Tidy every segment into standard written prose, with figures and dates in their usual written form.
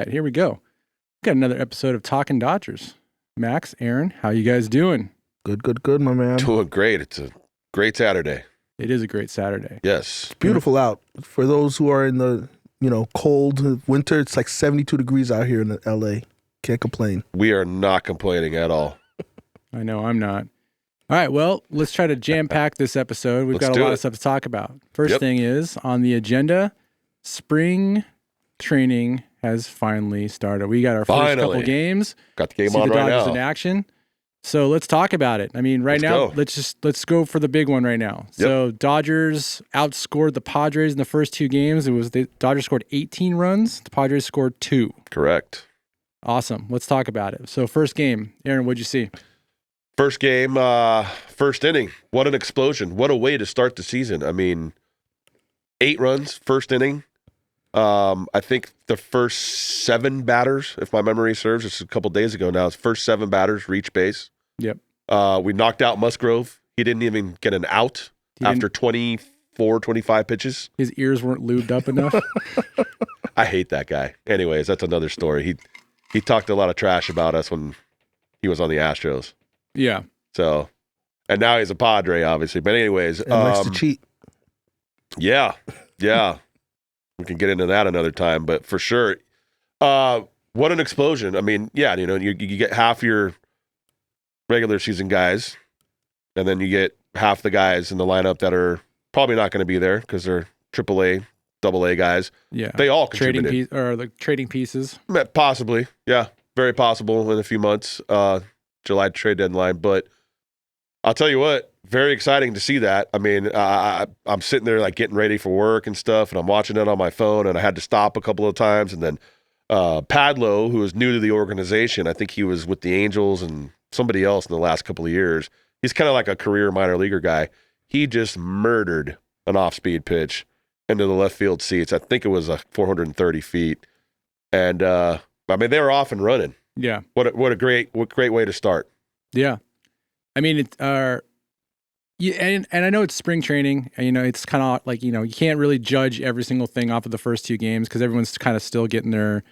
right, here we go. Got another episode of Talkin Dodgers. Max, Aaron, how you guys doing? Good, my man. Doing great. It's a great Saturday. It is a great Saturday. Yes. It's beautiful out. For those who are in the, cold winter, it's like 72 degrees out here in LA. Can't complain. We are not complaining at all. I know I'm not. All right, well, let's try to jam-pack this episode. We've got a lot of stuff to talk about. First thing is, on the agenda, spring training has finally started. We got our first couple games. Got the game on right now. See the Dodgers in action. So let's talk about it. I mean, let's go for the big one right now. Yep. So Dodgers outscored the Padres in the first two games. The Dodgers scored 18 runs. The Padres scored 2. Correct. Awesome. Let's talk about it. So first game, Aaron, what'd you see? First game, first inning. What an explosion. What a way to start the season. I mean, 8 runs, first inning. I think the first 7 batters, if my memory serves, it's a couple days ago now, it's first 7 batters reach base. Yep. We knocked out Musgrove. He didn't even get an out after 24, 25 pitches. His ears weren't lubed up enough. I hate that guy. Anyways, that's another story. He talked a lot of trash about us when he was on the Astros. Yeah. So, and now he's a Padre, obviously. But anyways. And likes to cheat. Yeah. We can get into that another time, but for sure. What an explosion. I mean, yeah, you get half your regular season guys, and then you get half the guys in the lineup that are probably not going to be there because they're AAA, AA guys. Yeah. They all contributed. Trading pieces. Possibly. Yeah. Very possible in a few months. July trade deadline. But I'll tell you what, very exciting to see that. I mean, I'm sitting there like getting ready for work and stuff, and I'm watching it on my phone, and I had to stop a couple of times. And then Padlo, who is new to the organization, I think he was with the Angels and somebody else in the last couple of years. He's kind of like a career minor leaguer guy. He just murdered an off-speed pitch into the left field seats. I think it was 430 feet. And, I mean, they were off and running. Yeah. What a great way to start. Yeah. I mean, and I know it's spring training. And, it's kind of like, you can't really judge every single thing off of the first 2 games because everyone's kind of still getting their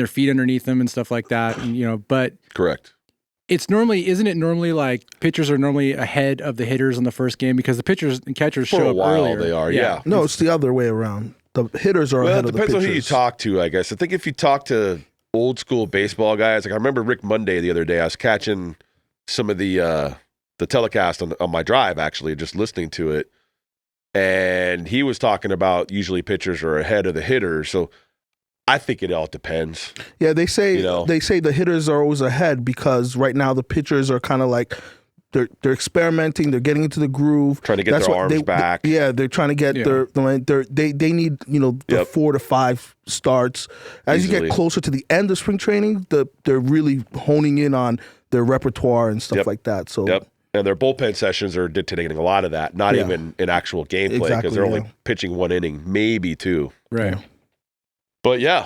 feet underneath them and stuff like that. And, but correct. Isn't it normally like pitchers are normally ahead of the hitters in the first game because the pitchers and catchers show up earlier? They are, yeah. No, it's the other way around. The hitters are ahead of the pitchers. It depends on who you talk to, I guess. I think if you talk to old school baseball guys, like I remember Rick Monday the other day, I was catching some of the telecast on my drive, actually, just listening to it. And he was talking about usually pitchers are ahead of the hitters. So I think it all depends. Yeah, they say the hitters are always ahead because right now the pitchers are kind of like they're experimenting, they're getting into the groove, trying to get their arms back. They're trying to get they need the 4 to 5 starts. As you get closer to the end of spring training, they're really honing in on their repertoire and stuff like that. So and their bullpen sessions are dictating a lot of that, not even in actual gameplay because they're only pitching 1 inning, maybe 2. Right. Yeah. But yeah.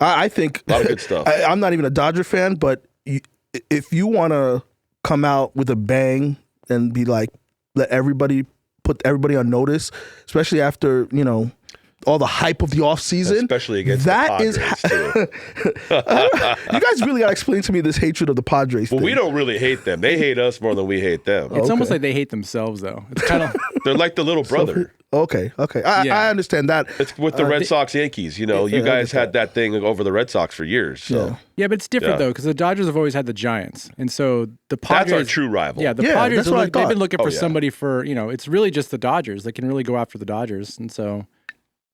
I think a lot of good stuff. I'm not even a Dodger fan, but if you want to come out with a bang and be like, put everybody on notice, especially after all the hype of the offseason. Especially against the Padres, you guys really got to explain to me this hatred of the Padres thing. Well, we don't really hate them. They hate us more than we hate them. It's almost like they hate themselves, though. It's kind of they're like the little brother. Okay. I understand that. It's with the Red Sox, Yankees. You guys had that thing over the Red Sox for years. So. Yeah, but it's different, though, because the Dodgers have always had the Giants. And so the Padres... That's our true rival. Yeah, the Padres, they've been looking for somebody for, it's really just the Dodgers. They can really go after the Dodgers. And so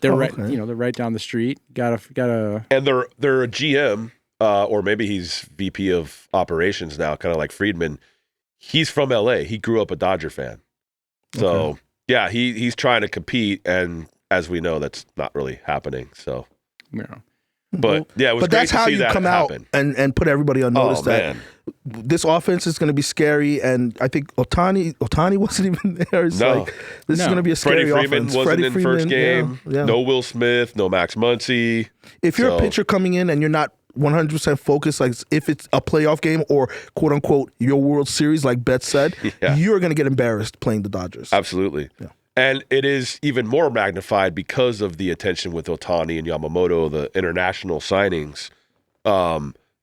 they're they're right down the street. Gotta. And they're a GM, or maybe he's VP of operations now, kind of like Friedman. He's from LA. He grew up a Dodger fan. So... Yeah, he's trying to compete, and as we know, that's not really happening. So, yeah. But yeah, it was but great that's to how see you that come happen. out and put everybody on notice that this offense is going to be scary. And I think Ohtani wasn't even there. It's like this is going to be a scary offense. Freddie Freeman wasn't in first game. Yeah. No Will Smith. No Max Muncy. If you're a pitcher coming in and you're not 100% focused, like if it's a playoff game or quote unquote your World Series, like Bet said, you're going to get embarrassed playing the Dodgers. Absolutely. Yeah. And it is even more magnified because of the attention with Ohtani and Yamamoto, the international signings.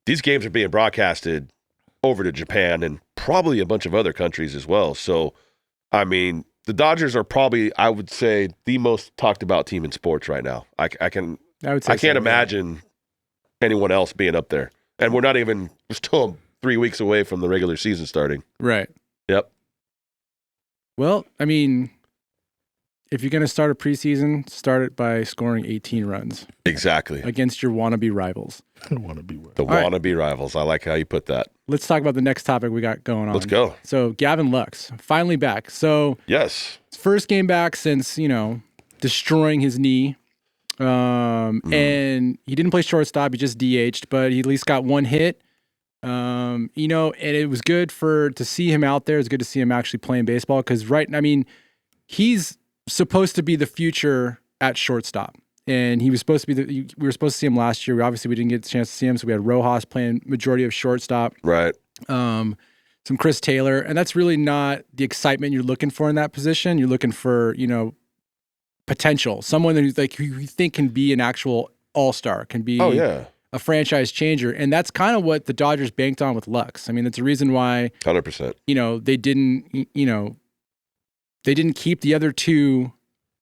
These games are being broadcasted over to Japan and probably a bunch of other countries as well. So, I mean, the Dodgers are probably, I would say, the most talked about team in sports right now. I can't imagine anyone else being up there. And we're still 3 weeks away from the regular season starting. Right. Yep. Well, I mean, if you're going to start a preseason, start it by scoring 18 runs. Exactly. Against your wannabe rivals. Wannabe rivals. I like how you put that. Let's talk about the next topic we got going on. Let's go. So, Gavin Lux, finally back. So, yes. First game back since, destroying his knee. And he didn't play shortstop. He just DH'd, but he at least got one hit. And it was good to see him out there. It's good to see him actually playing baseball because he's supposed to be the future at shortstop. And he was supposed to be we were supposed to see him last year. Obviously, we didn't get the chance to see him. So we had Rojas playing majority of shortstop. Right. Some Chris Taylor. And that's really not the excitement you're looking for in that position. You're looking for, potential. Someone who's who you think can be an actual all-star, can be a franchise changer. And that's kind of what the Dodgers banked on with Lux. I mean, that's the reason why 100%. They didn't keep the other two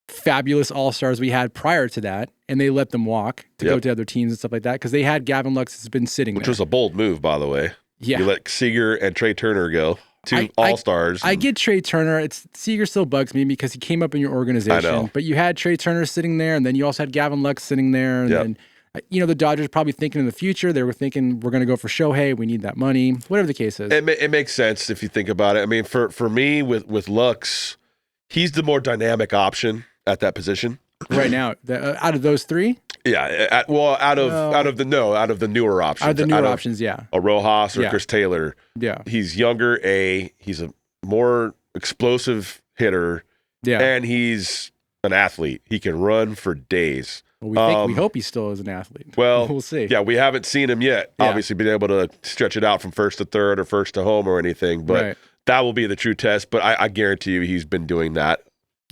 fabulous all-stars we had prior to that, and they let them walk to go to other teams and stuff like that because they had Gavin Lux has been sitting Which there. was a bold move, by the way. Yeah. You let Seager and Trey Turner go, two all-stars. I get Trey Turner. Seager still bugs me because he came up in your organization. I know. But you had Trey Turner sitting there, and then you also had Gavin Lux sitting there. And then, the Dodgers probably thinking in the future. They were thinking, we're going to go for Shohei. We need that money. Whatever the case is. It makes sense if you think about it. I mean, for me, with Lux, he's the more dynamic option at that position. Right now, out of those three? Yeah. Out of the newer options. Out of the newer options, yeah. A Rojas or Chris Taylor. Yeah. He's younger, he's a more explosive hitter. Yeah. And he's an athlete. He can run for days. Well, we hope he still is an athlete. Well, we'll see. Yeah, we haven't seen him yet. Yeah. Obviously, been able to stretch it out from first to third or first to home or anything. But that will be the true test. But I guarantee you he's been doing that.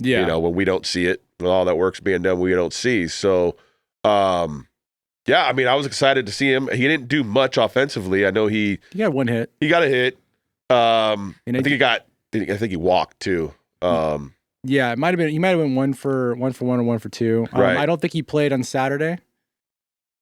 Yeah. When we don't see it, when all that work's being done, we don't see. So, I mean, I was excited to see him. He didn't do much offensively. I know he got one hit. He got a hit. I think he walked too. Yeah, it might have been. He might have been 1 for 1 or 1 for 2. Right. I don't think he played on Saturday.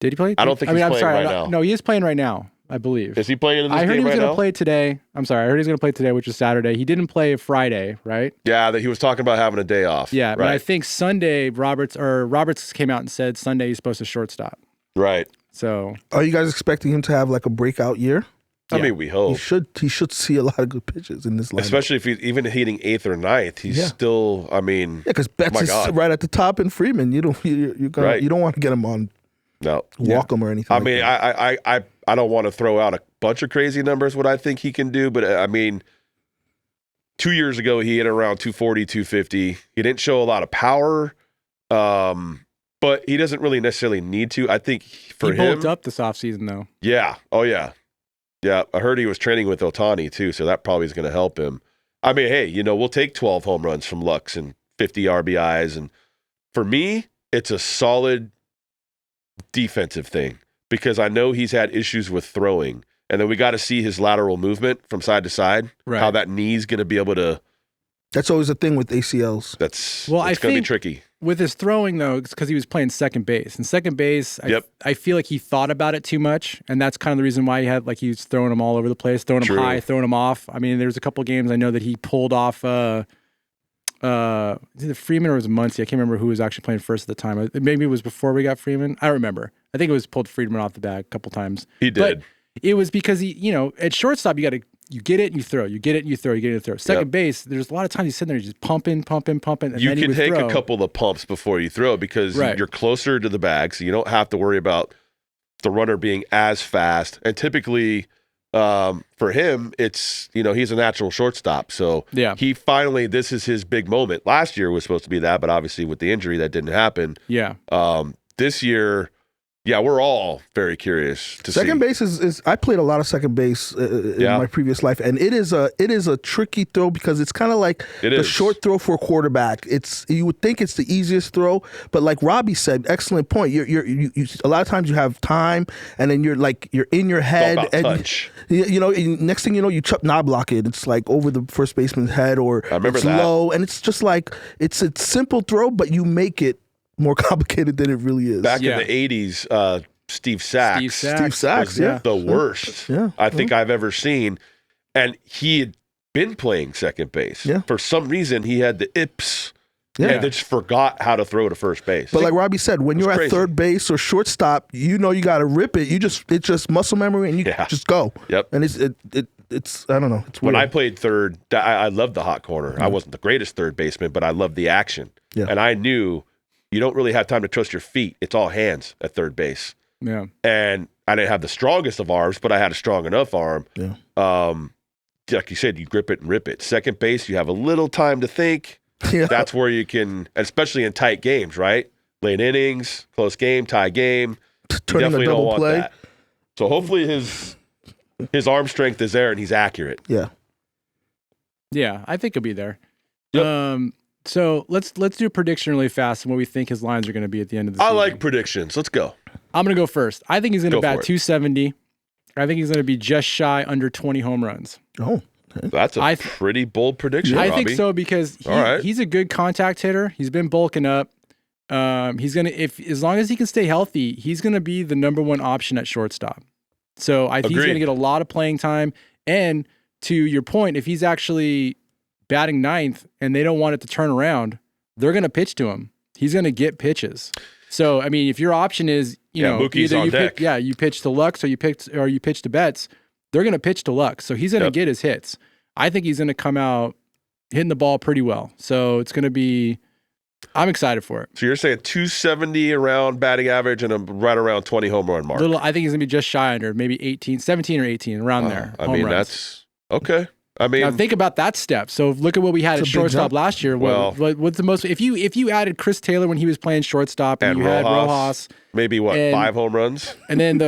Did he play? I don't think he's playing right now. No, he is playing right now, I believe. Is he playing in this game right now? I heard he was going to play today. I'm sorry. I heard he was going to play today, which is Saturday. He didn't play Friday, right? Yeah, that he was talking about having a day off. Yeah, right. But I think Sunday, Roberts came out and said Sunday he's supposed to shortstop. Right. So, are you guys expecting him to have like a breakout year? I mean, we hope. He should see a lot of good pitches in this lineup. Especially if he's even hitting 8th or 9th. He's still, I mean... Yeah, because Betts is right at the top and Freeman. You don't want to get him on... No. Walk him or anything. I mean, I don't want to throw out a bunch of crazy numbers what I think he can do, but I mean, 2 years ago he hit around 240, 250. He didn't show a lot of power, but he doesn't really necessarily need to. I think for him... He bulked up this offseason, though. Yeah. Oh, yeah. Yeah, I heard he was training with Ohtani, too, so that probably is going to help him. I mean, hey, we'll take 12 home runs from Lux and 50 RBIs, and for me, it's a solid defensive thing because I know he's had issues with throwing, and then we got to see his lateral movement from side to side, how that knee's going to be able to... That's always a thing with ACLs. It's going to be tricky. With his throwing, though, it's because he was playing second base. And second base, I feel like he thought about it too he that's kind of the reason why he was throwing him all over the place, throwing him high, throwing him off. I mean, there's a couple games I know that he pulled off is it Freeman or was it Muncy? I can't remember who was actually playing first at the time. Maybe it was before we got Freeman. I don't remember. I think it was pulled Freeman off the bag a couple times. He did. But it was because at shortstop, you get it and you throw. You get it and you throw. You get it and you throw. Second base, there's a lot of times he's sitting there just pumping. And you then can take throw. a couple of pumps before you throw because you're closer to the bag, so you don't have to worry about the runner being as fast. And typically, for him, it's he's a natural shortstop, so he finally this is his big moment. Last year was supposed to be that, but obviously with the injury that didn't happen. Yeah. This year, Yeah, we're all very curious to see. Second base is I played a lot of second base in my previous life, and it is a tricky throw because it's kind of like the short throw for a quarterback. You would think it's the easiest throw, but like Robbie said, excellent point. You a lot of times you have time, and then you're in your head, and touch. Next thing you know, you knob block it. It's like over the first baseman's head, or it's low, and it's just like it's a simple throw, but you make it more complicated than it really is. Back in the 80s, Steve Sachs was the worst I think I've ever seen. And he had been playing second base. Yeah. For some reason, he had the ips and they just forgot how to throw to first base. But like Robbie said, when you're at third base or shortstop, you got to rip it. It's just muscle memory and you just go. Yep. And it's I don't know. It's weird. When I played third, I loved the hot corner. I wasn't the greatest third baseman, but I loved the action. Yeah. And I knew you don't really have time to trust your feet. It's all hands at third base. Yeah. And I didn't have the strongest of arms, but I had a strong enough arm. Yeah. Like you said, you grip it and rip it. Second base, you have a little time to think. Yeah. That's where you can, especially in tight games, right? Late innings, close game, tie game. Turning definitely a double don't want play. that. So hopefully his arm strength is there and he's accurate. Yeah. Yeah, I think he'll be there. Yep. So let's do a prediction really fast on what we think his lines are going to be at the end of the season. I like predictions. Let's go. I'm going to go first. I think he's going to bat for it. 270. I think he's going to be just shy under 20 home runs. Oh, okay. That's a pretty bold prediction, I Robbie. think so because he's a good contact hitter. He's been bulking up. He's going to, as long as he can stay healthy, he's going to be the number one option at shortstop. So I think he's going to get a lot of playing time. And to your point, if he's actually batting ninth and they don't want it to turn around, they're going to pitch to him. He's going to get pitches. So, I mean, if your option is, Mookie's on deck. You pitch to Lux or you pitch to Betts, they're going to pitch to Lux. So he's going to get his hits. I think he's going to come out hitting the ball pretty well. So it's going to be, I'm excited for it. So you're saying 270 around batting average and right around 20 home run mark. I think he's going to be just shy under, maybe 17 or 18, around there. I mean, that's okay. I mean, now think about that step. So look at what we had at shortstop last year. What's the most? If you added Chris Taylor when he was playing shortstop, and you had Rojas, maybe 5 home runs, and then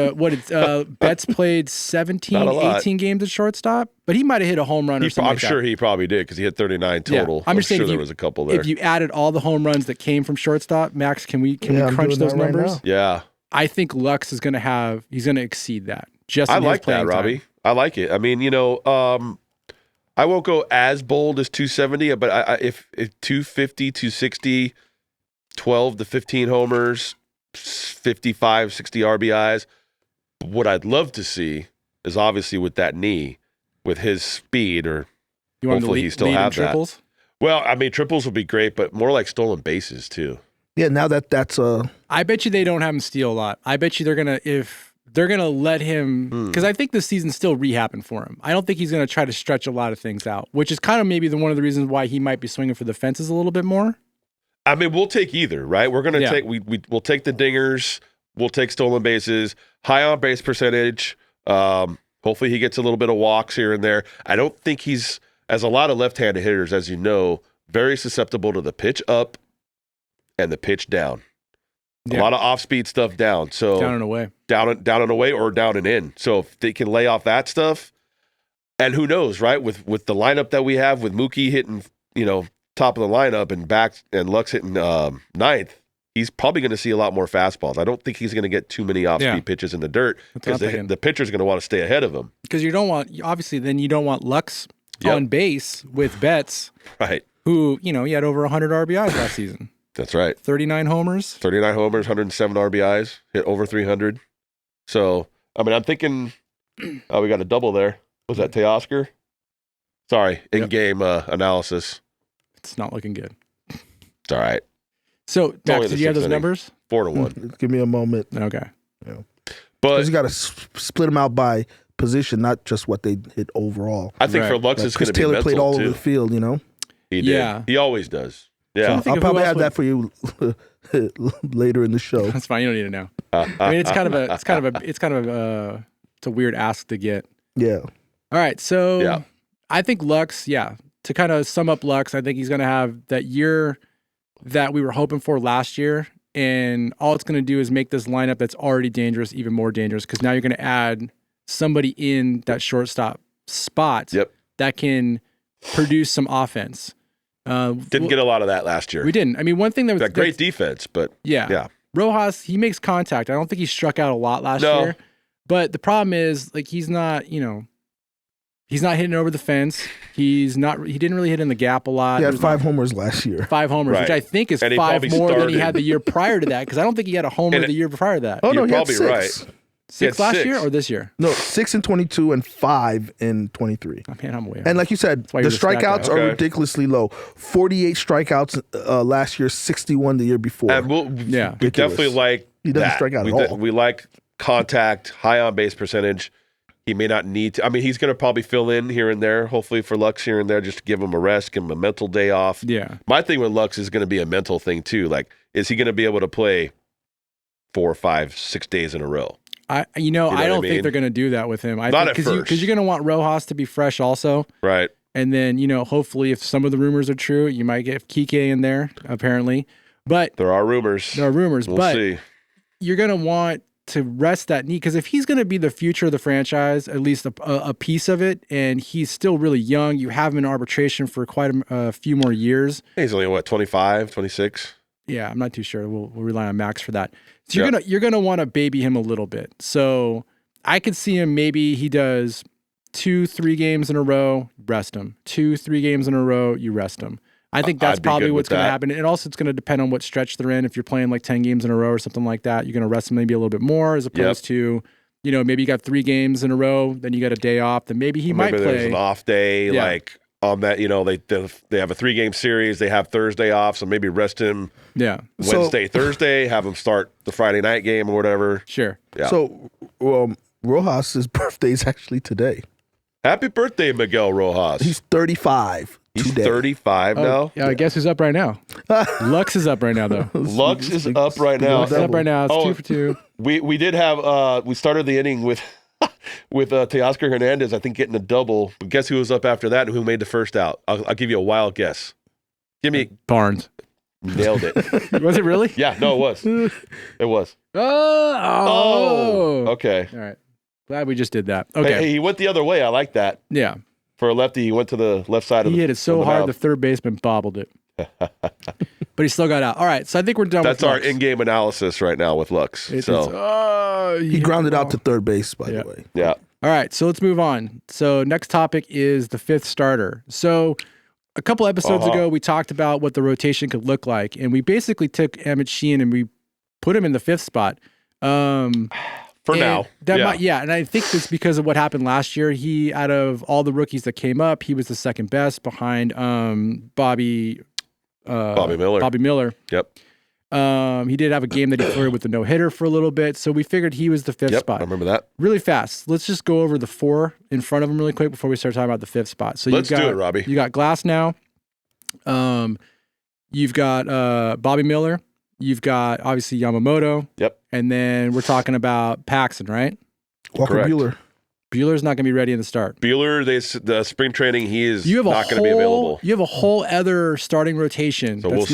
Betts played 17, 18 games at shortstop, but he might have hit a home run or something. I'm sure he probably did because he hit 39 total. Yeah. I'm just saying sure there was a couple there. If you added all the home runs that came from shortstop, Max, can we crunch those numbers? Right yeah, I think Lux is going to exceed that. I like that, Robbie. I like it. I mean, I won't go as bold as 270, but if 250, 260, 12 to 15 homers, 55, 60 RBIs, what I'd love to see is obviously with that knee, with his speed, or hopefully he still have that. Triples? Well, I mean, triples would be great, but more like stolen bases too. Yeah, now that's I bet you they don't have him steal a lot. I bet you they're gonna let him, because I think this season's still rehabbing for him. I don't think he's gonna try to stretch a lot of things out, which is kind of maybe one of the reasons why he might be swinging for the fences a little bit more. I mean, we'll take either, right? We're gonna take we'll take the dingers, we'll take stolen bases, high on base percentage. Hopefully he gets a little bit of walks here and there. I don't think he's, as a lot of left-handed hitters, as you know, very susceptible to the pitch up and the pitch down. A lot of off-speed stuff down. So down and away. Down and away or down and in. So if they can lay off that stuff, and who knows, right? With the lineup that we have, with Mookie hitting, top of the lineup and back, and Lux hitting ninth, he's probably going to see a lot more fastballs. I don't think he's going to get too many off-speed pitches in the dirt because the pitcher's going to want to stay ahead of him. Because you don't want Lux on base with Betts, right? Who, he had over 100 RBIs last season. That's right. 39 homers, 107 RBIs, hit over 300. So, I mean, I'm thinking, we got a double there. Was that Teoscar? Sorry, in-game analysis. It's not looking good. It's all right. So, Max, did you have those numbers? 4-1. Give me a moment. Okay. Yeah. But you got to split them out by position, not just what they hit overall. I think for Lux, it's going to be Taylor mental, played all too. over the field, He did. Yeah. He always does. Yeah. So I'll probably have that for you later in the show. That's fine. You don't need to know. I mean, it's a weird ask to get. Yeah. All right. So I think Lux, to kind of sum up Lux, I think he's going to have that year that we were hoping for last year. and all it's going to do is make this lineup that's already dangerous even more dangerous because now you're going to add somebody in that shortstop spot that can produce some offense. Didn't get a lot of that last year. We didn't. I mean, one thing that was got great defense, but yeah. Rojas, he makes contact. I don't think he struck out a lot last year. But the problem is, like, he's not hitting over the fence. He didn't really hit in the gap a lot. He had 5 homers last year. 5 homers, which I think is 5 more than he had the year prior to that, because I don't think he had a homer the year prior to that. Oh, no, You're probably he had 6. Right. 6 last year or this year? No, 6 in 22 and 5 in 23. Oh, man, I'm way off. And like you said, the strikeouts are ridiculously low. 48 strikeouts last year, 61 the year before. And we definitely like he doesn't strike out at all. We like contact, high on base percentage. He may not need to. I mean, he's going to probably fill in here and there, hopefully for Lux here and there, just to give him a rest, give him a mental day off. Yeah. My thing with Lux is going to be a mental thing too. Like, is he going to be able to play 4, 5, 6 days in a row? I don't think they're going to do that with him. Not at first. Because you're going to want Rojas to be fresh also. Right. And then, hopefully if some of the rumors are true, you might get Kike in there, apparently. But there are rumors. We'll but see. You're going to want to rest that knee, because if he's going to be the future of the franchise, at least a piece of it, and he's still really young, you have him in arbitration for quite a few more years. He's only, 25, 26? Yeah, I'm not too sure. We'll rely on Max for that. So you're gonna want to baby him a little bit. So I could see him, maybe he does 2-3 games in a row, rest him. 2-3 games in a row, you rest him. I think that's probably what's going to happen. And also it's going to depend on what stretch they're in. If you're playing like 10 games in a row or something like that, you're going to rest them maybe a little bit more, as opposed to, maybe you got 3 games in a row, then you got a day off, then maybe he might play. There's an off day, like on that, they have a 3-game series, they have Thursday off, so maybe rest him Wednesday, Thursday, have him start the Friday night game or whatever. Sure. Yeah. So Rojas' birthday is actually today. Happy birthday, Miguel Rojas. He's 35. He's 35 now? Yeah, I guess who's up right now? Lux is up right now, though. Lux is up right now. Lux is up right now. It's 2 for 2. We did have, we started the inning with Teoscar Hernandez, I think, getting a double. But guess who was up after that and who made the first out? I'll give you a wild guess. Give me Barnes. Nailed it. Was it really? Yeah, no, it was. It was. Oh. Okay. All right. Glad we just did that. Okay. Hey, he went the other way. I like that. Yeah. For a lefty, he went to the left side of the He hit it so hard, the third baseman bobbled it. But he still got out. All right, so I think we're done with Lux. That's our in-game analysis right now with Lux. He grounded out to third base, by the way. Yeah. All right, so let's move on. So next topic is the 5th starter. So a couple episodes ago, we talked about what the rotation could look like, and we basically took Emmett Sheehan and we put him in the 5th spot. For now. And I think it's because of what happened last year. He, out of all the rookies that came up, he was the second best behind Bobby Miller. Yep. He did have a game that he flirted with the no-hitter for a little bit, so we figured he was the 5th spot. I remember that. Really fast. Let's just go over the 4 in front of him really quick before we start talking about the 5th spot. So let's do it, Robbie. You got Glass now. You've got Bobby Miller. You've got, obviously, Yamamoto. Yep. And then we're talking about Paxton, right? Walker Buehler. Buehler's not going to be ready in the start. Buehler, the spring training, he is not going to be available. You have a whole other starting rotation that's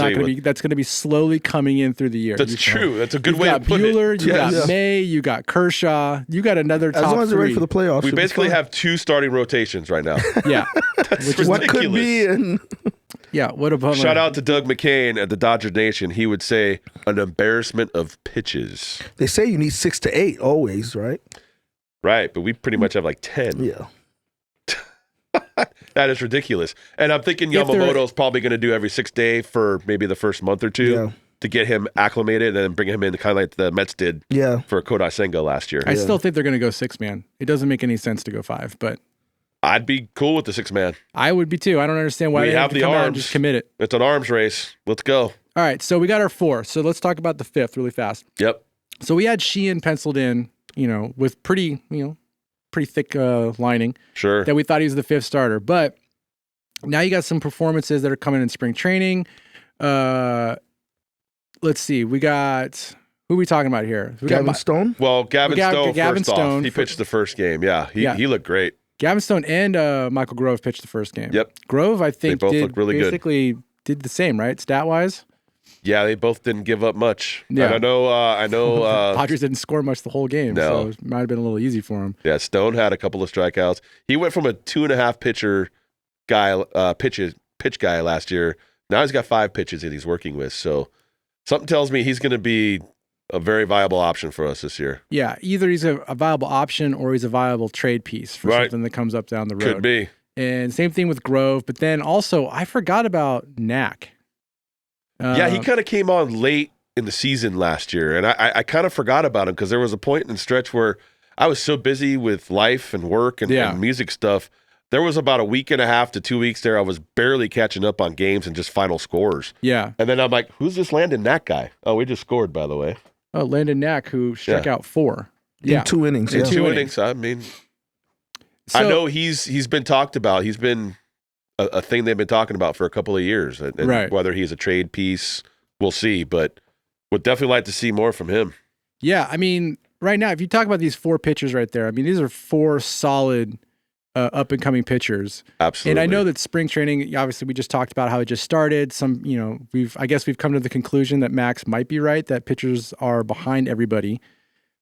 going to be slowly coming in through the year. That's true. That's a good way to put Buehler, it. You got May, you got Kershaw, you got another top 3. As long as they're ready for the playoffs. We basically have 2 starting rotations right now. Yeah. That's ridiculous. What could be Yeah, what a bummer. Shout out to Doug McCain at the Dodger Nation. He would say an embarrassment of pitches. They say you need 6 to 8 always, right? Right, but we pretty much have like 10. Yeah. That is ridiculous. And I'm thinking Yamamoto's probably going to do every 6th day for maybe the first month or 2 to get him acclimated and then bring him in kind of like the Mets did for Kodai Senga last year. I still think they're going to go 6-man. It doesn't make any sense to go 5, but I'd be cool with the 6-man. I would be too. I don't understand why they have to come out and just commit it. It's an arms race. Let's go. All right, so we got our 4. So let's talk about the 5th really fast. Yep. So we had Sheehan penciled in, with pretty thick lining. Sure. That we thought he was the 5th starter. But now you got some performances that are coming in spring training. Let's see. We got, who are we talking about here? Gavin Stone? Well, Gavin Stone, Gavin first Stone. off, he pitched the first game. Yeah, he looked great. Gavin Stone and Michael Grove pitched the first game. Yep. Grove, I think, they both looked really basically did the same, right? Stat-wise? Yeah, they both didn't give up much. Yeah. And I know. Padres didn't score much the whole game, No. so it might have been a little easy for him. Yeah, Stone had a couple of strikeouts. He went from a 2.5 pitcher guy, pitch guy last year. Now he's got 5 pitches that he's working with. So something tells me he's going to be a very viable option for us this year. Yeah, either he's a viable option or he's a viable trade piece for something that comes up down the road. Could be. And same thing with Grove. But then also, I forgot about Knack. Yeah, he kind of came on late in the season last year, and I kind of forgot about him because there was a point in the stretch where I was so busy with life and work and music stuff. There was about a week and a half to 2 weeks there. I was barely catching up on games and just final scores. Yeah. And then I'm like, who's this Landon Knack guy? Oh, we just scored, by the way. Oh, Landon Knack, who struck out 4. In 2 innings. In Yeah. 2 innings. I mean, I know he's been talked about. He's been a thing they've been talking about for a couple of years. And whether he's a trade piece, we'll see. But would definitely like to see more from him. Yeah, I mean, right now, if you talk about these 4 pitchers right there, I mean, these are 4 solid up-and-coming pitchers. Absolutely. And I know that spring training, obviously, we just talked about how it just started. I guess we've come to the conclusion that Max might be right, that pitchers are behind everybody.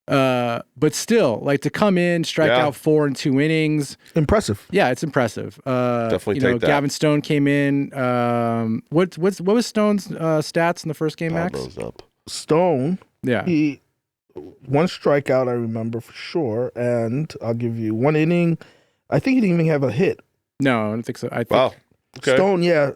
But still, like, to come in, strike out 4 in 2 innings. Impressive. Yeah, it's impressive. Definitely take that. Gavin Stone came in. What was Stone's stats in the first game, Max? Those up. Stone, Yeah. he 1 strikeout, I remember for sure. And I'll give you 1 inning. I think he didn't even have a hit. No, I don't think so. I think, Wow. Okay. Stone, yeah.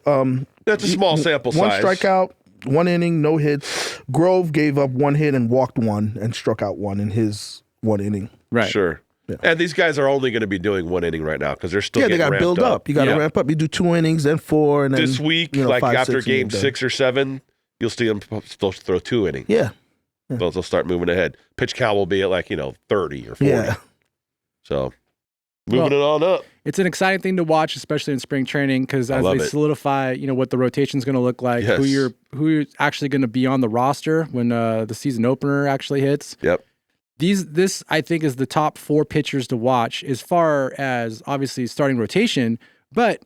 That's a small sample one size. 1 strikeout, 1 inning, no hits. Grove gave up 1 hit and walked 1 and struck out 1 in his 1 inning. Right. Sure. Yeah. And these guys are only going to be doing 1 inning right now because they're still they got to build up. You got to ramp up. You do 2 innings, then 4, and then this week, 5, after 6, game 6 or 7, you'll see them supposed to throw 2 innings. Yeah. They'll start moving ahead. Pitch count will be at 30 or 40. Yeah. So moving it on up. It's an exciting thing to watch, especially in spring training, because as they solidify, what the rotation is going to look like, who you're actually going to be on the roster when the season opener actually hits. Yep. This I think is the top 4 pitchers to watch as far as obviously starting rotation. But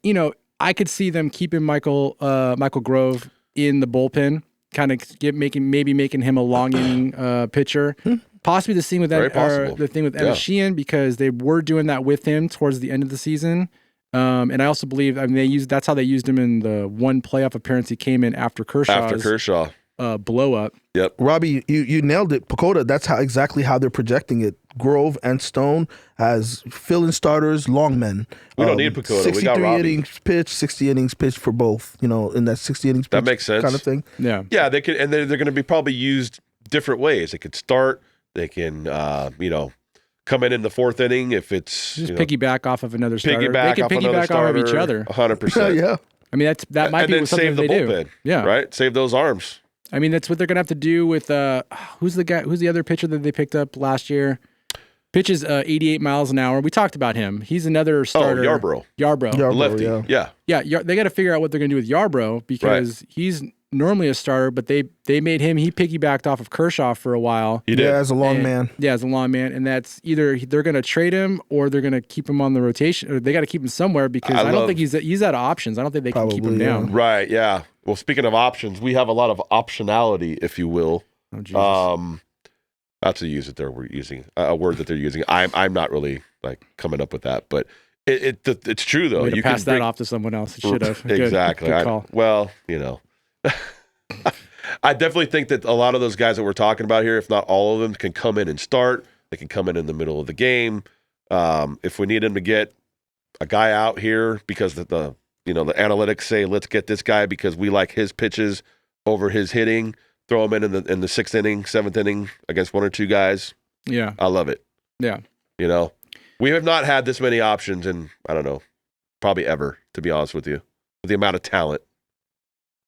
I could see them keeping Michael Grove in the bullpen, kind of making him a long inning pitcher. Possibly the thing with Emma Sheehan, because they were doing that with him towards the end of the season. And I also believe that's how they used him in the 1 playoff appearance he came in after Kershaw. Blow up. Yep. Robbie, you nailed it. Pacoda, that's exactly how they're projecting it. Grove and Stone as fill-in starters, long men. We don't need Pacoda. We got Robbie. 63 innings pitch, 60 innings pitch for both. In that 60 innings pitch. That makes sense. Kind of thing. Yeah. Yeah, they could, and they're going to be probably used different ways. They could start. They can, come in the 4th inning if it's just piggyback off of another starter. Piggyback they can piggyback off of each other. 100%. Yeah. I mean, that might be something they do. Yeah. Right. Save those arms. I mean, that's what they're gonna have to do with who's the other pitcher that they picked up last year? Pitches 88 miles an hour. We talked about him. He's another starter. Yarbrough. Lefty. Yeah. They got to figure out what they're gonna do with Yarbrough because he's normally a starter, but they made him. He piggybacked off of Kershaw for a while. He did. Yeah, as a long man. Yeah, as a long man, and that's either they're going to trade him or they're going to keep him on the rotation, or they got to keep him somewhere because I don't think he's out of options. I don't think they can keep him down. Right. Yeah. Well, speaking of options, we have a lot of optionality, if you will. Oh, Jesus. That's a word that they're using. I'm not really coming up with that, but it's true though. You pass that off to someone else. It should have. Exactly. Good call. I definitely think that a lot of those guys that we're talking about here, if not all of them, can come in and start. They can come in the middle of the game. If we need them to get a guy out here because the analytics say let's get this guy because we like his pitches over his hitting, throw him in the 6th inning, 7th inning against 1 or 2 guys. Yeah, I love it. Yeah, we have not had this many options in probably ever, to be honest with you, with the amount of talent.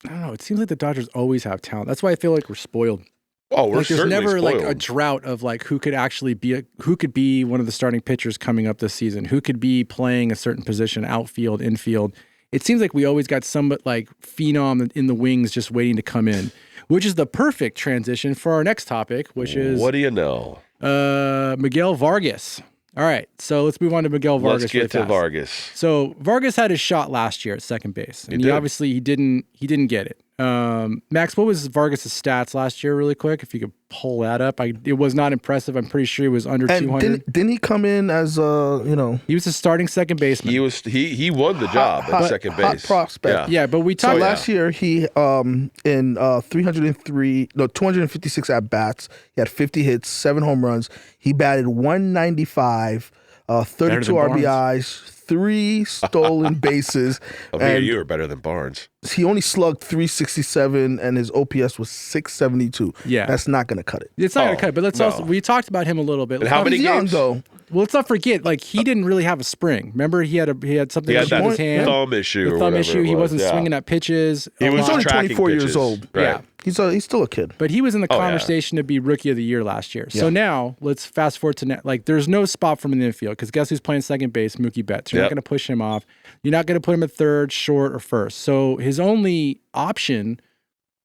I don't know. It seems like the Dodgers always have talent. That's why I feel like we're spoiled. Oh, we're certainly there's never spoiled. A drought of who could actually who could be one of the starting pitchers coming up this season, who could be playing a certain position, outfield, infield. It seems like we always got some phenom in the wings just waiting to come in, which is the perfect transition for our next topic, which is what do you know? Miguel Vargas. All right, so let's move on to Miguel Vargas. Let's get to Vargas. So Vargas had his shot last year at second base, and he didn't get it. Max, what was Vargas' stats last year, really quick? If you could pull that up. It was not impressive. I'm pretty sure he was under 200. Didn't he come in as He was a starting second baseman. He won the job at second base. Hot prospect. Yeah, but we talked last year he in 256 at bats. He had 50 hits, 7 home runs. He batted 195, 32 RBIs, 3 stolen bases. You were better than Barnes. He only slugged 367 and his OPS was 672. Yeah. That's not going to cut it. It's not going to cut it, but let's also, we talked about him a little bit. And how many games? Though. Well, let's not forget, like, he didn't really have a spring. Remember, he had something He had in his hand. thumb issue. The thumb issue. He wasn't swinging at pitches. He was He's only tracking 24 pitches. years old. Right. Yeah. He's still a kid. But he was in the conversation to be Rookie of the Year last year. So now, let's fast forward to there's no spot for him in the infield because guess who's playing second base? Mookie Betts. You're not going to push him off. You're not going to put him at third, short, or first. So his only option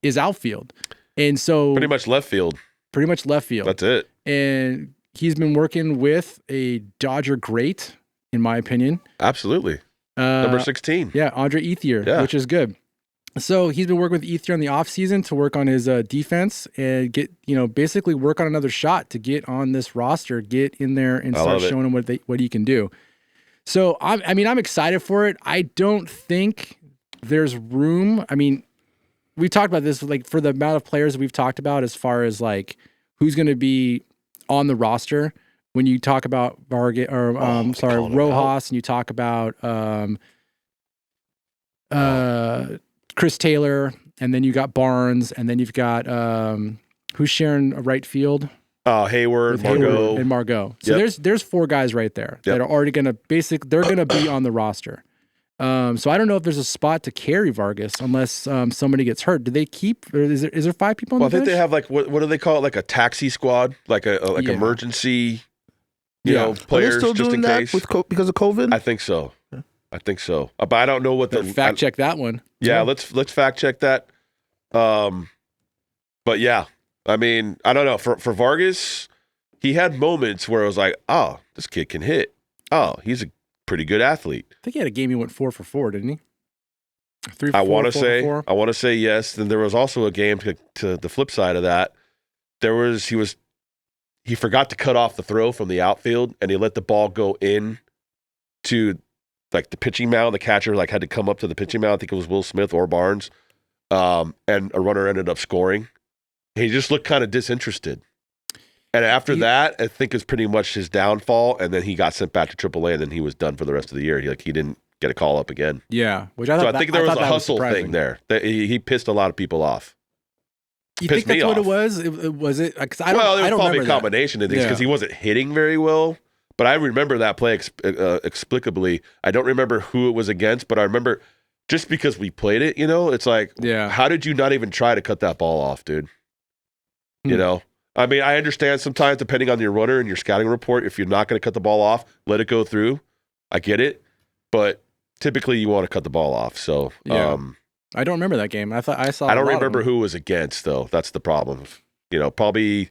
is outfield. And so pretty much left field. That's it. And he's been working with a Dodger great, in my opinion. Absolutely. Number 16. Yeah, Andre Ethier, which is good. So he's been working with Ethier in the offseason to work on his defense and get, basically work on another shot to get on this roster, get in there and start showing him what he can do. So, I'm excited for it. I don't think there's room. I mean, we talked about this, like, for the amount of players we've talked about as far as, like, who's going to be on the roster. When you talk about Vargas, or, Rojas, and you talk about Chris Taylor, and then you got Barnes, and then you've got who's sharing a right field? Hayward, Margot. So there's 4 guys right there that are already going to they're going to be on the roster. So I don't know if there's a spot to carry Vargas unless somebody gets hurt. Do they keep? Or is there 5 people on the bench? I think they have what do they call it? Like a taxi squad, like emergency, players are they still just doing in that case because of COVID. I think so. But I don't know what fact check that one. Yeah, let's fact check that. But yeah, I mean, I don't know. For Vargas, he had moments where it was like, oh, this kid can hit. Oh, he's a pretty good athlete. I think he had a game he went 4 for 4, didn't he? 3 for 4. I want to say yes. Then there was also a game to the flip side of that. He forgot to cut off the throw from the outfield, and he let the ball go in to like the pitching mound. The catcher had to come up to the pitching mound. I think it was Will Smith or Barnes, and a runner ended up scoring. He just looked kind of disinterested. And after that, I think it's pretty much his downfall. And then he got sent back to AAA, and then he was done for the rest of the year. He didn't get a call up again. Yeah, I think there was a hustle thing there. He pissed a lot of people off. You think that's what it was? Was it? Because I don't. It was probably a combination of things because he wasn't hitting very well. But I remember that play explicably. I don't remember who it was against, but I remember just because we played it. It's like, how did you not even try to cut that ball off, dude? I mean, I understand sometimes depending on your runner and your scouting report, if you're not going to cut the ball off, let it go through. I get it, but typically you want to cut the ball off. So, I don't remember that game. I saw. I don't remember who was against though. That's the problem. Probably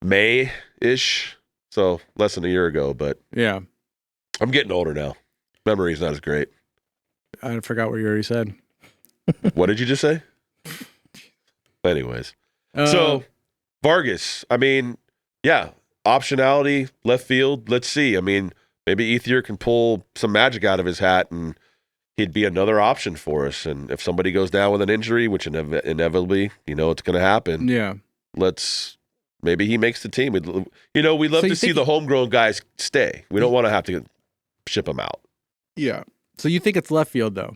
May-ish. So less than a year ago, but yeah, I'm getting older now. Memory's not as great. I forgot what you already said. What did you just say? Anyways, so Vargas, I mean, optionality, left field. Let's see. I mean, maybe Ethier can pull some magic out of his hat and he'd be another option for us. And if somebody goes down with an injury, which inevitably, it's going to happen. Yeah. Maybe he makes the team. We'd love to see the homegrown guys stay. We don't want to have to ship them out. Yeah. So you think it's left field though?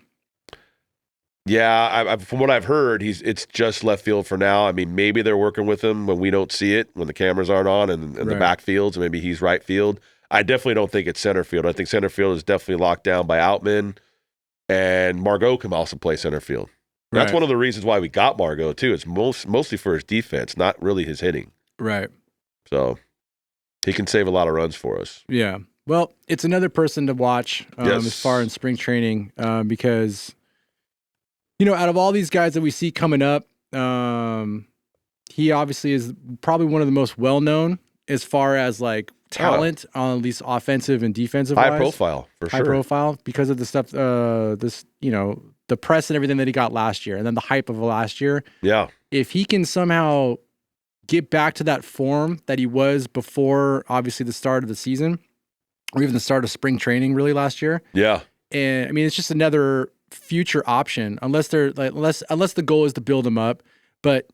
Yeah, from what I've heard, it's just left field for now. I mean, maybe they're working with him when we don't see it, when the cameras aren't on, and the backfields, and maybe he's right field. I definitely don't think it's center field. I think center field is definitely locked down by Outman, and Margot can also play center field. That's one of the reasons why we got Margot, too. It's mostly for his defense, not really his hitting. Right. So he can save a lot of runs for us. Yeah. Well, it's another person to watch as far in spring training because – out of all these guys that we see coming up, he obviously is probably one of the most well-known as far as like talent on at least offensive and defensive High wise. profile, for High sure. profile because of the stuff, the press and everything that he got last year and then the hype of last year. Yeah. If he can somehow get back to that form that he was before, obviously, the start of the season or even the start of spring training really last year. Yeah. And I mean, it's just another future option unless the goal is to build him up,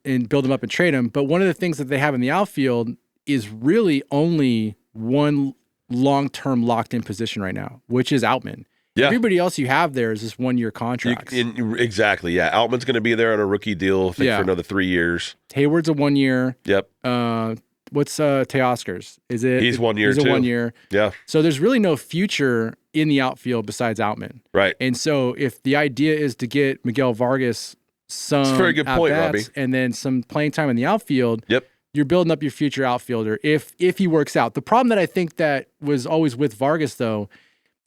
and trade him. But one of the things that they have in the outfield is really only one long-term locked-in position right now, which is Outman. Yeah. Everybody else you have there is just 1-year contracts. Exactly. Yeah. Outman's going to be there on a rookie deal, I think, for another 3 years. Hayward's a 1 year. Yep. What's Teoscar's? He's 1 year He's too. a 1 year. Yeah. So there's really no future in the outfield besides Outman. Right. And so if the idea is to get Miguel Vargas some That's a very good point, at-bats Robbie. and then some playing time in the outfield, Yep. you're building up your future outfielder if he works out. The problem that I think that was always with Vargas, though,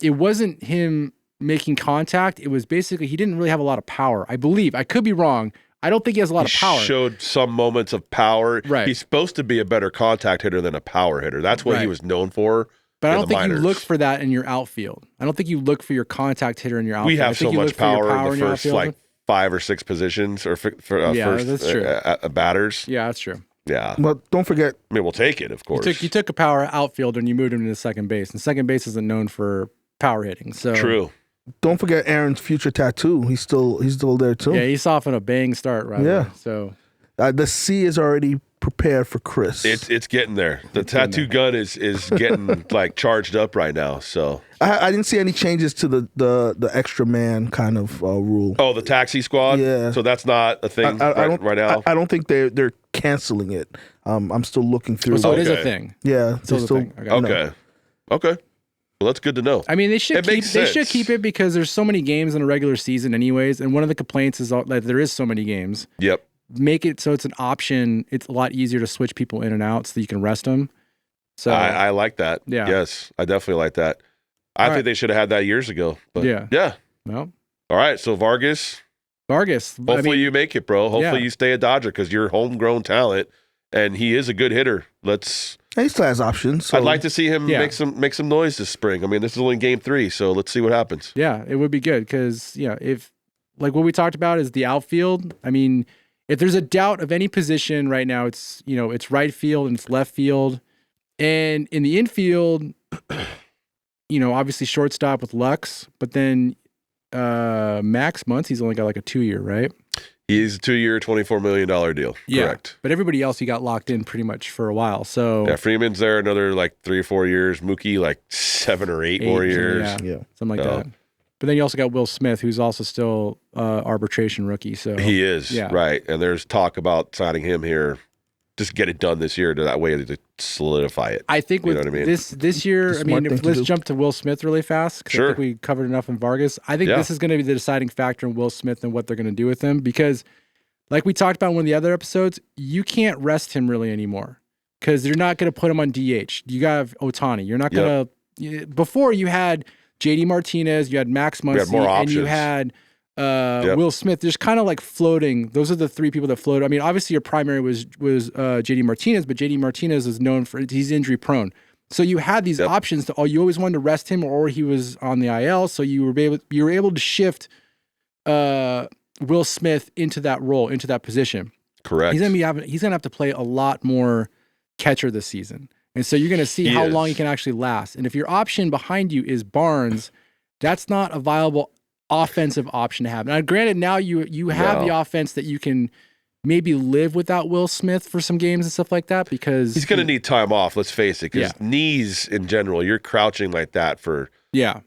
it wasn't him making contact. It was basically he didn't really have a lot of power. I believe. I could be wrong. I don't think he has a lot of power. He showed some moments of power. Right. He's supposed to be a better contact hitter than a power hitter. That's what he was known for. But I in don't the think you minors. look for that in your outfield. I don't think you look for your contact hitter in your outfield. We have I think so you much look for your power in the your first outfield. 5 or 6 positions or first that's true. batters. Yeah, that's true. Yeah. But don't forget, I mean, we'll take it, of course. You took a power outfielder and you moved him to second base, and second base isn't known for power hitting. So True. don't forget Aaron's future tattoo. He's still there too. Yeah, he's off on a bang start, right? Yeah. So The C is already prepared for Chris. It's getting there. The tattoo gun is getting like charged up right now. So I didn't see any changes to the extra man kind of rule. Oh, the taxi squad? Yeah. So that's not a thing right now? I don't think they're canceling it. I'm still looking through. it is a Okay. thing. Yeah. Still they a thing. Okay. Okay. Well, that's good to know. I mean, they should makes keep it because there's so many games in a regular season, anyways. And one of the complaints is that there is so many games. Yep. Make it so it's an option. It's a lot easier to switch people in and out so that you can rest them. So I like that. Yeah. Yes, I definitely like that. I think they should have had that years ago. But yeah. Well, All right. So Vargas, hopefully you make it, bro. Hopefully you stay a Dodger because you're homegrown talent and he is a good hitter. He still has options. So. I'd like to see him make some noise this spring. I mean, this is only game 3, so let's see what happens. Yeah, it would be good because if like what we talked about is the outfield. I mean, if there's a doubt of any position right now, it's it's right field and it's left field, and in the infield, obviously shortstop with Lux, but then Max Muncy's only got like a 2-year, right? He's a 2-year, $24 million deal. Yeah, Correct. but everybody else he got locked in pretty much for a while. So yeah, Freeman's there another like 3 or 4 years. Mookie like 7 or 8 more years. Yeah. Something like that. But then you also got Will Smith, who's also still arbitration rookie. So He is, right. And there's talk about signing him here. Just get it done this year to that way to solidify it. I think with know what I mean? this year, I mean, let's jump to Will Smith really fast because I think we covered enough on Vargas. I think this is going to be the deciding factor in Will Smith and what they're going to do with him because, like we talked about in one of the other episodes, you can't rest him really anymore because you're not going to put him on DH. You got Ohtani. You're not going to. Before you had JD Martinez, you had Max Muncy, and you had Will Smith. There's kind of like floating. Those are the 3 people that floated. I mean, obviously your primary was JD Martinez, but JD Martinez is known for he's injury prone. So you had these options. You always wanted to rest him, or he was on the IL. So you were able to shift Will Smith into that role, into that position. Correct. He's gonna have to play a lot more catcher this season. And so you're going to see how long he can actually last. And if your option behind you is Barnes, that's not a viable offensive option to have. Now, granted, now you have the offense that you can maybe live without Will Smith for some games and stuff like that because he's going to need time off. Let's face it, because knees in general, you're crouching like that for a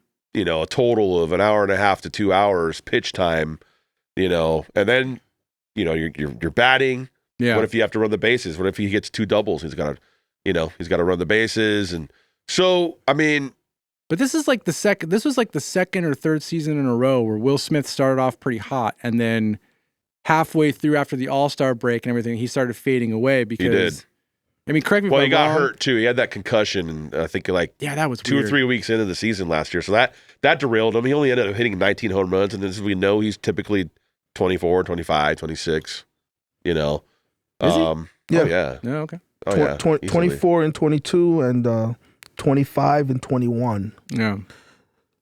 total of an hour and a half to 2 hours pitch time. And then you're batting. Yeah. What if you have to run the bases? What if he gets 2 doubles? He's got to run the bases. And so, I mean, but this was like the second or third season in a row where Will Smith started off pretty hot. And then halfway through after the All-Star break and everything, he started fading away because he did. I mean, correct me if I'm wrong. Well, he got hurt too. He had that concussion, and I think that was 2 weird. or 3 weeks into the season last year. So that derailed him. He only ended up hitting 19 home runs, and as we know, he's typically 24, 25, 26. Is he? Oh, yeah. No, okay. Oh, yeah. 24 and 22, and 25 and 21. Yeah.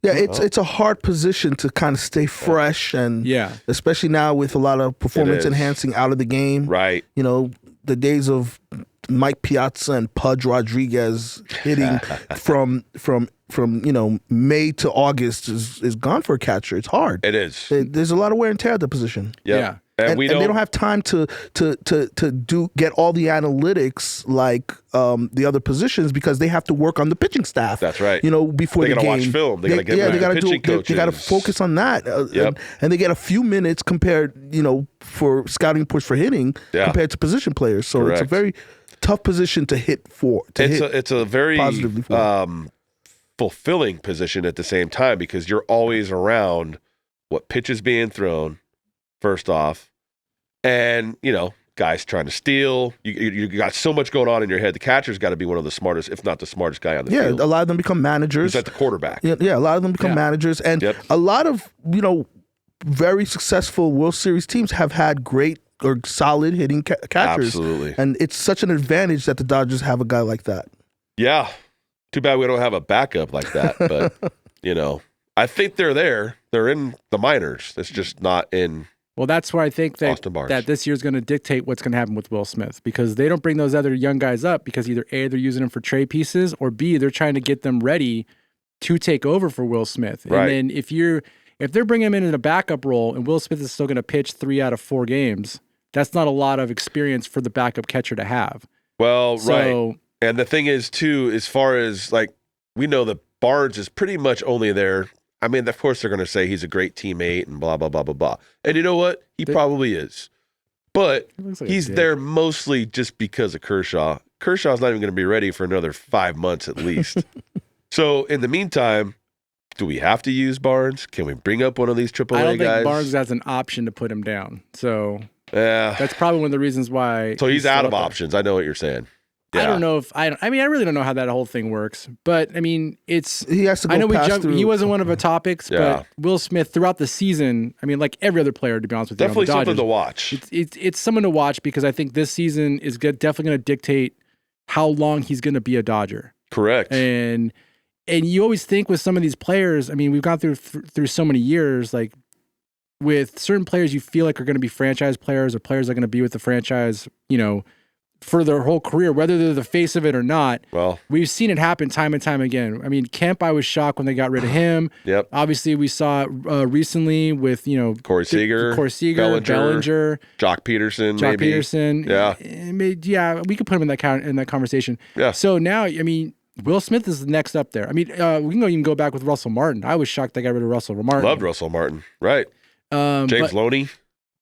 Yeah, it's a hard position to kind of stay fresh, and especially now with a lot of performance enhancing out of the game. Right. You know, the days of Mike Piazza and Pudge Rodriguez hitting from May to August is gone for a catcher. It's hard. It is. There's a lot of wear and tear at the position. Yep. Yeah. And they don't have time to get all the analytics like the other positions, because they have to work on the pitching staff. That's right. Before the game. They gotta watch film. They gotta get they gotta pitching coaches. They gotta focus on that. And they get a few minutes compared, for scouting push for hitting compared to position players. So it's a very tough position to hit for. It's a very positively for. Fulfilling position at the same time, because you're always around what pitch is being thrown. First off, and guys trying to steal. You got so much going on in your head. The catcher's got to be one of the smartest, if not the smartest guy on the field. Yeah, a lot of them become managers. He's at the quarterback. Yeah, a lot of them become managers, and a lot of very successful World Series teams have had great or solid hitting catchers. Absolutely, and it's such an advantage that the Dodgers have a guy like that. Yeah, too bad we don't have a backup like that, but I think they're there. They're in the minors. It's just not in. Well, that's where I think that this year's going to dictate what's going to happen with Will Smith, because they don't bring those other young guys up because either A, they're using them for trade pieces, or B, they're trying to get them ready to take over for Will Smith. Right. And then if they're bringing him in a backup role and Will Smith is still going to pitch 3 out of 4 games, that's not a lot of experience for the backup catcher to have. Well, right. And the thing is, too, as far as we know that Barnes is pretty much only there. I mean, of course, they're going to say he's a great teammate and blah, blah, blah, blah, blah. And you know what? He probably is. But he's there mostly just because of Kershaw. Kershaw's not even going to be ready for another 5 months at least. So in the meantime, do we have to use Barnes? Can we bring up one of these AAA guys? I don't think Barnes has an option to put him down. So that's probably one of the reasons why. So he's out of options. I know what you're saying. Yeah. I don't know if I really don't know how that whole thing works, but I mean, he has to go. I know he wasn't one of the topics, but Will Smith throughout the season, I mean, like every other player, to be honest with you, definitely Dodgers, something to watch. It's someone to watch, because I think this season is definitely going to dictate how long he's going to be a Dodger. Correct. And you always think with some of these players, I mean, we've gone through so many years, like with certain players, you feel like are going to be franchise players, or players that are going to be with the franchise, for their whole career, whether they're the face of it or not. Well, we've seen it happen time and time again. I mean, Kemp, I was shocked when they got rid of him. Yep. Obviously, we saw it recently with, Corey Seager, Bellinger, Jock Peterson. Yeah, we could put him in that conversation. Yeah. So now, I mean, Will Smith is next up there. I mean, we can even go back with Russell Martin. I was shocked they got rid of Russell Martin. Loved Russell Martin. Right. James Loney.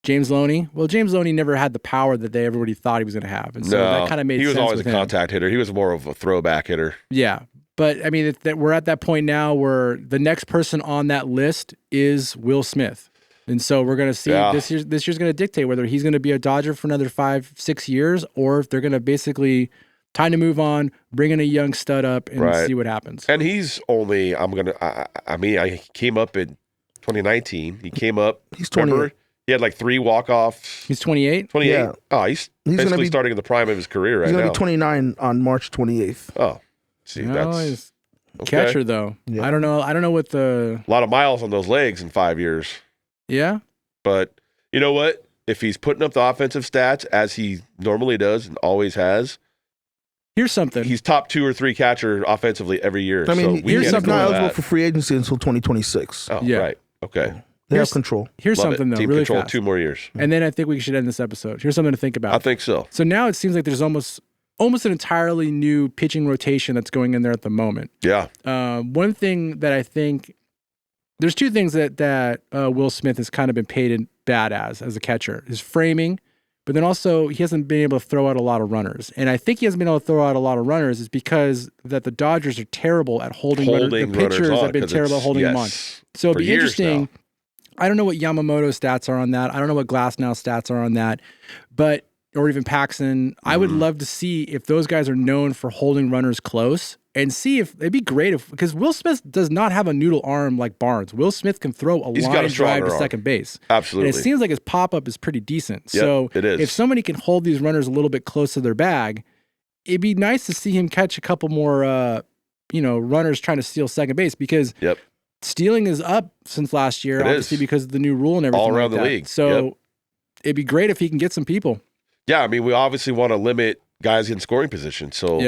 James Loney. Well, James Loney never had the power that everybody thought he was going to have, and so that kind of made sense. He was always a him. contact hitter. He was more of a throwback hitter. Yeah, but I mean, we're at that point now where the next person on that list is Will Smith, and so we're going to see this year's going to dictate whether he's going to be a Dodger for another 5-6 years, or if they're going to basically time to move on, bring in a young stud up, and see what happens. And he's only I came up in 2019. He came up. He's 28. He had like 3 walk-offs. He's 28? 28? Yeah. Oh, he's basically starting in the prime of his career right now. He's going to be 29 on March 28th. Oh. See, that's... Catcher, though. Yeah. I don't know what the... A lot of miles on those legs in 5 years. Yeah? But you know what? If he's putting up the offensive stats as he normally does and always has... Here's something. He's top 2 or 3 catcher offensively every year. I mean, he's not eligible for free agency until 2026. Oh, yeah. Right. Okay. They have control. Here's something, though, Team really control, fast. 2 more years. And then I think we should end this episode. Here's something to think about. I think so. So now it seems like there's almost an entirely new pitching rotation that's going in there at the moment. Yeah. One thing that I think... There's 2 things that Will Smith has kind of been painted bad as a catcher. His framing, but then also he hasn't been able to throw out a lot of runners. And I think he hasn't been able to throw out a lot of runners is because that the Dodgers are terrible at holding runners. The pitchers have been terrible at holding them on. So it'll be interesting... Now. I don't know what Yamamoto's stats are on that. I don't know what Glasnow's stats are on that, or even Paxton. I would love to see if those guys are known for holding runners close, and see if it'd be great because Will Smith does not have a noodle arm like Barnes. Will Smith can throw a line drive to second base. Absolutely. And it seems like his pop-up is pretty decent. Yep, so it is. If somebody can hold these runners a little bit close to their bag, it'd be nice to see him catch a couple more runners trying to steal second base because stealing is up since last year, obviously because of the new rule and everything all around like the that. league. So it'd be great if he can get some people. Yeah, I mean, we obviously want to limit guys in scoring position. So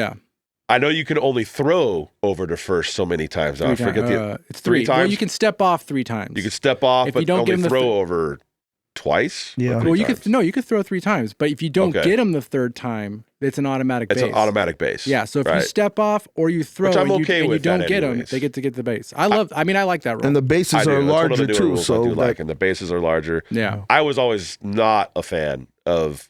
I know you can only throw over to first so many times. I forget it's three times. Well, you can step off 3 times. You can step off, if but you don't only give him throw over twice. Yeah. Well, you could throw 3 times, but if you don't get him the third time, it's an automatic base. It's an automatic base. Yeah. So if you step off or you throw, which I'm and okay you with don't get anyways. them, they get to get the base. I like that rule. And the bases are larger too. So and the bases are larger. Yeah. I was always not a fan of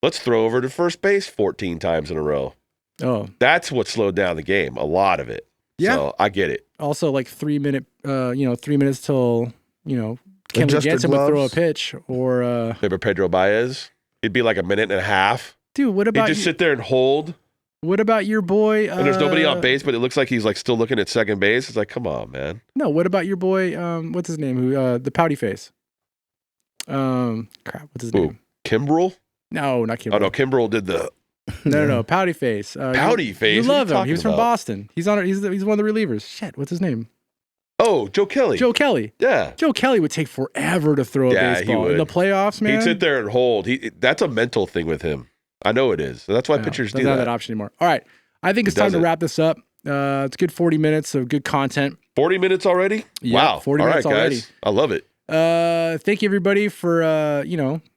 let's throw over to first base 14 times in a row. Oh, that's what slowed down the game. A lot of it. Yeah. So I get it. Also, like 3 minute, 3 minutes till Kenley Jansen would throw a pitch or maybe Pedro Baez. It'd be like a minute and a half. Dude, what about he'd just sit there and hold? What about your boy? And there's nobody on base, but it looks like he's like still looking at second base. It's like, come on, man. No, what about your boy? What's his name? Who the pouty face? Crap, what's his name? Kimbrel? No, not Kimbrel. Oh no, Kimbrel did the. No, pouty face. Pouty face. You love him. He was from Boston. He's one of the relievers. Shit, what's his name? Oh, Joe Kelly. Joe Kelly. Yeah. Joe Kelly would take forever to throw a baseball in the playoffs, man. He'd sit there and hold. That's a mental thing with him. I know it is. That's why pitchers do that. Doesn't have that option anymore. All right. I think it's time to wrap this up. It's a good 40 minutes of good content. 40 minutes already? Yeah, wow. 40 minutes already. Guys. I love it. Thank you, everybody, for,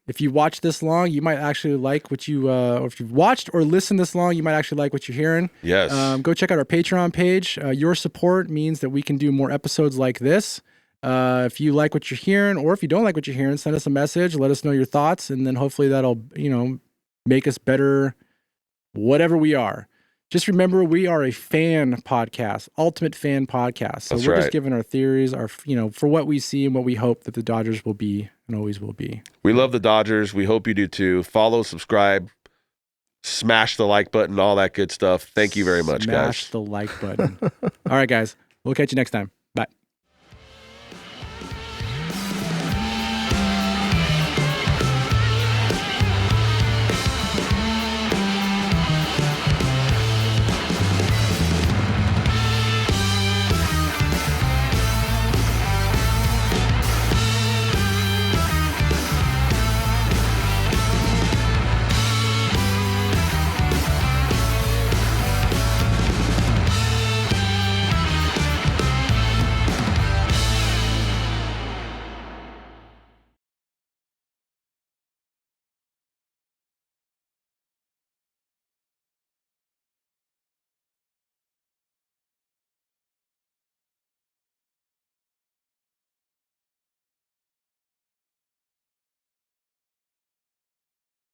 if you watched this long, you might actually like what you, or if you've watched or listened this long, you might actually like what you're hearing. Yes. Go check out our Patreon page. Your support means that we can do more episodes like this. If you like what you're hearing, or if you don't like what you're hearing, send us a message, let us know your thoughts, and then hopefully that'll, make us better, whatever we are. Just remember, we are a fan podcast, ultimate fan podcast. So we're just giving our theories, for what we see and what we hope that the Dodgers will be and always will be. We love the Dodgers. We hope you do too. Follow, subscribe, smash the like button, all that good stuff. Thank you very much, guys. Smash the like button. All right, guys. We'll catch you next time.